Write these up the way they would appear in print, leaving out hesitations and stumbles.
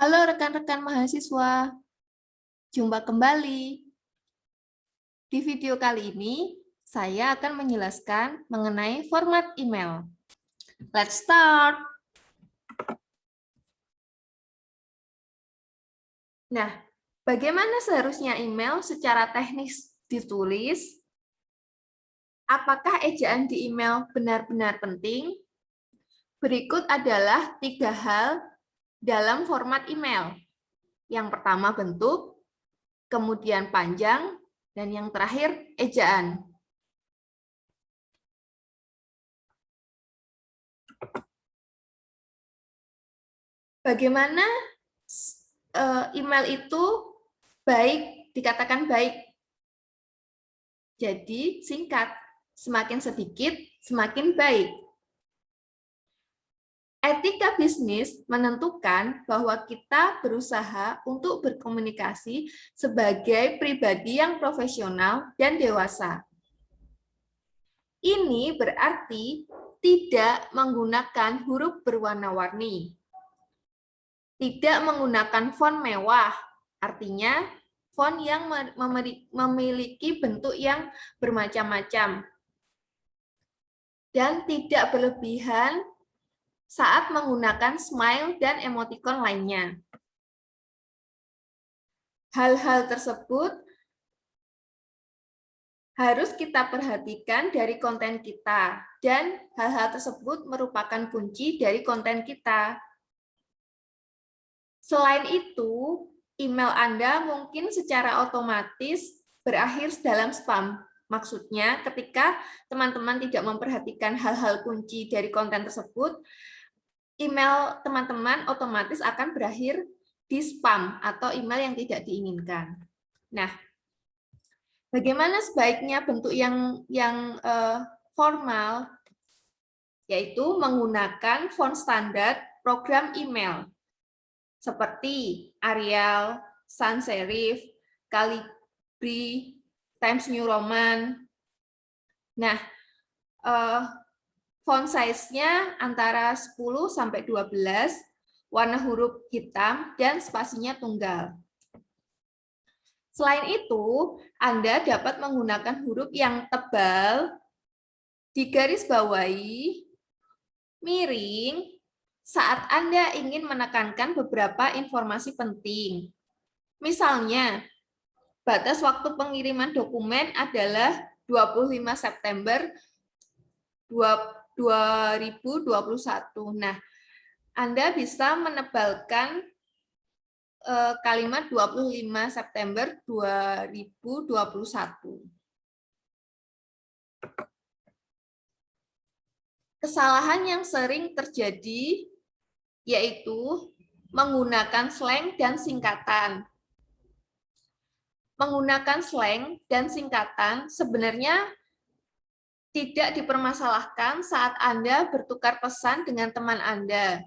Halo rekan-rekan mahasiswa, jumpa kembali. Di video kali ini, saya akan menjelaskan mengenai format email. Let's start. Nah, bagaimana seharusnya email secara teknis ditulis? Apakah ejaan di email benar-benar penting? Berikut adalah 3 hal dalam format email. Yang pertama bentuk, kemudian panjang, dan yang terakhir ejaan. Bagaimana email itu baik, dikatakan baik? Jadi singkat, semakin sedikit, semakin baik. Etika bisnis menentukan bahwa kita berusaha untuk berkomunikasi sebagai pribadi yang profesional dan dewasa. Ini berarti tidak menggunakan huruf berwarna-warni, tidak menggunakan font mewah, artinya font yang memiliki bentuk yang bermacam-macam, dan tidak berlebihan saat menggunakan smile dan emoticon lainnya. Hal-hal tersebut harus kita perhatikan dari konten kita, dan hal-hal tersebut merupakan kunci dari konten kita. Selain itu, email Anda mungkin secara otomatis berakhir dalam spam. Maksudnya, ketika teman-teman tidak memperhatikan hal-hal kunci dari konten tersebut, email teman-teman otomatis akan berakhir di spam atau email yang tidak diinginkan. Nah, bagaimana sebaiknya bentuk yang formal? Yaitu menggunakan font standar program email seperti Arial, Sans Serif, Calibri, Times New Roman. Nah, font size-nya antara 10 sampai 12, warna huruf hitam, dan spasinya tunggal. Selain itu, Anda dapat menggunakan huruf yang tebal, digarisbawahi, miring, saat Anda ingin menekankan beberapa informasi penting. Misalnya, batas waktu pengiriman dokumen adalah 25 September 2021. Nah, Anda bisa menebalkan kalimat 25 September 2021. Kesalahan yang sering terjadi yaitu menggunakan slang dan singkatan. Menggunakan slang dan singkatan sebenarnya tidak dipermasalahkan saat Anda bertukar pesan dengan teman Anda.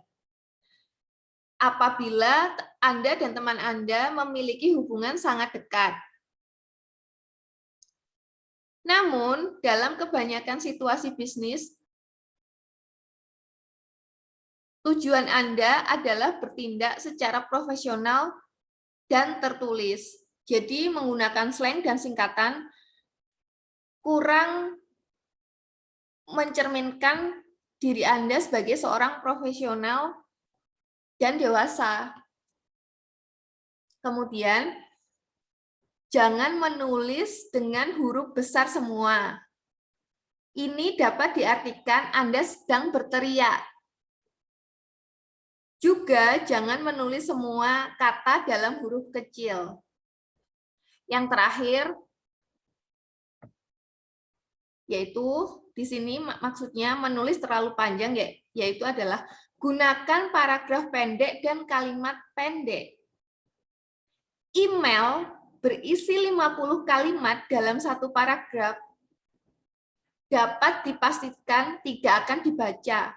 Apabila Anda dan teman Anda memiliki hubungan sangat dekat. Namun, dalam kebanyakan situasi bisnis, tujuan Anda adalah bertindak secara profesional dan tertulis. Jadi, menggunakan slang dan singkatan kurang mencerminkan diri Anda sebagai seorang profesional dan dewasa. Kemudian, jangan menulis dengan huruf besar semua. Ini dapat diartikan Anda sedang berteriak. Juga jangan menulis semua kata dalam huruf kecil. Yang terakhir, yaitu di sini maksudnya menulis terlalu panjang, yaitu adalah gunakan paragraf pendek dan kalimat pendek. Email berisi 50 kalimat dalam satu paragraf dapat dipastikan tidak akan dibaca.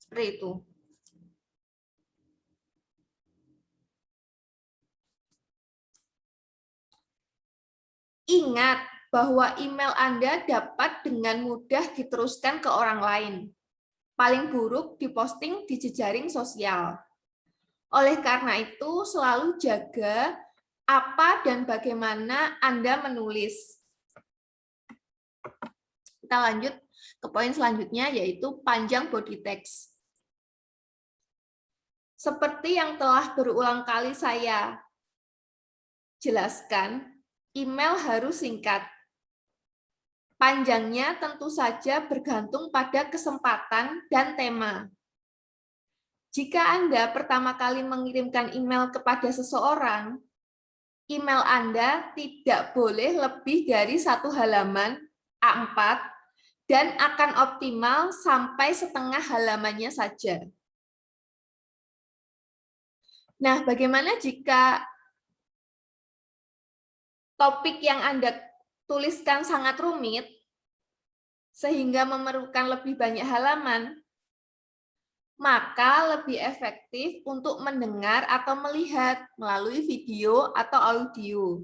Seperti itu. Ingat bahwa email Anda dapat dengan mudah diteruskan ke orang lain. Paling buruk diposting di jejaring sosial. Oleh karena itu, selalu jaga apa dan bagaimana Anda menulis. Kita lanjut ke poin selanjutnya, yaitu panjang body text. Seperti yang telah berulang kali saya jelaskan, email harus singkat. Panjangnya tentu saja bergantung pada kesempatan dan tema. Jika Anda pertama kali mengirimkan email kepada seseorang, email Anda tidak boleh lebih dari 1 halaman A4 dan akan optimal sampai setengah halamannya saja. Nah, bagaimana jika topik yang Anda tuliskan sangat rumit, sehingga memerlukan lebih banyak halaman? Maka lebih efektif untuk mendengar atau melihat melalui video atau audio.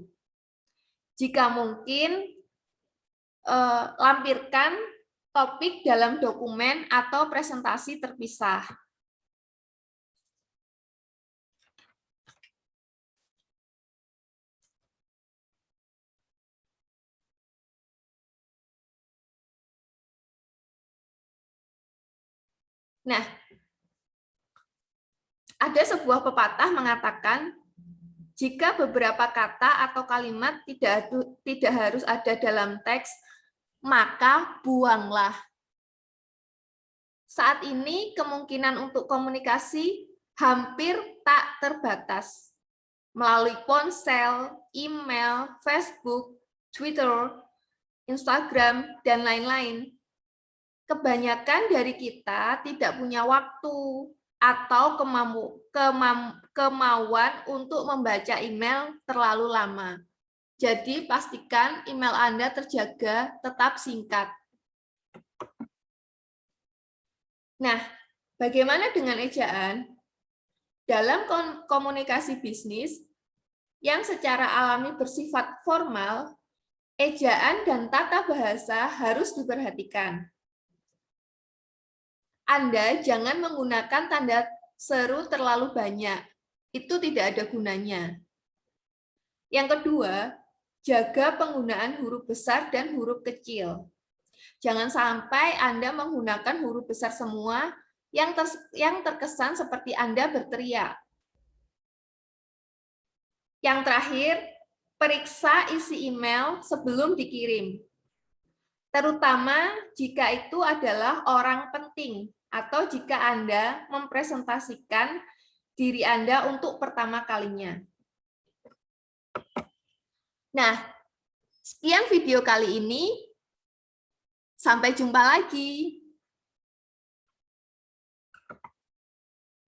Jika mungkin, lampirkan topik dalam dokumen atau presentasi terpisah. Nah, ada sebuah pepatah mengatakan, jika beberapa kata atau kalimat tidak harus ada dalam teks, maka buanglah. Saat ini kemungkinan untuk komunikasi hampir tak terbatas. Melalui ponsel, email, Facebook, Twitter, Instagram, dan lain-lain. Kebanyakan dari kita tidak punya waktu atau kemauan untuk membaca email terlalu lama. Jadi pastikan email Anda terjaga tetap singkat. Nah, bagaimana dengan ejaan? Dalam komunikasi bisnis yang secara alami bersifat formal, ejaan dan tata bahasa harus diperhatikan. Anda jangan menggunakan tanda seru terlalu banyak. Itu tidak ada gunanya. Yang kedua, jaga penggunaan huruf besar dan huruf kecil. Jangan sampai Anda menggunakan huruf besar semua yang terkesan seperti Anda berteriak. Yang terakhir, periksa isi email sebelum dikirim. Terutama jika itu adalah orang penting atau jika Anda mempresentasikan diri Anda untuk pertama kalinya. Nah, sekian video kali ini. Sampai jumpa lagi.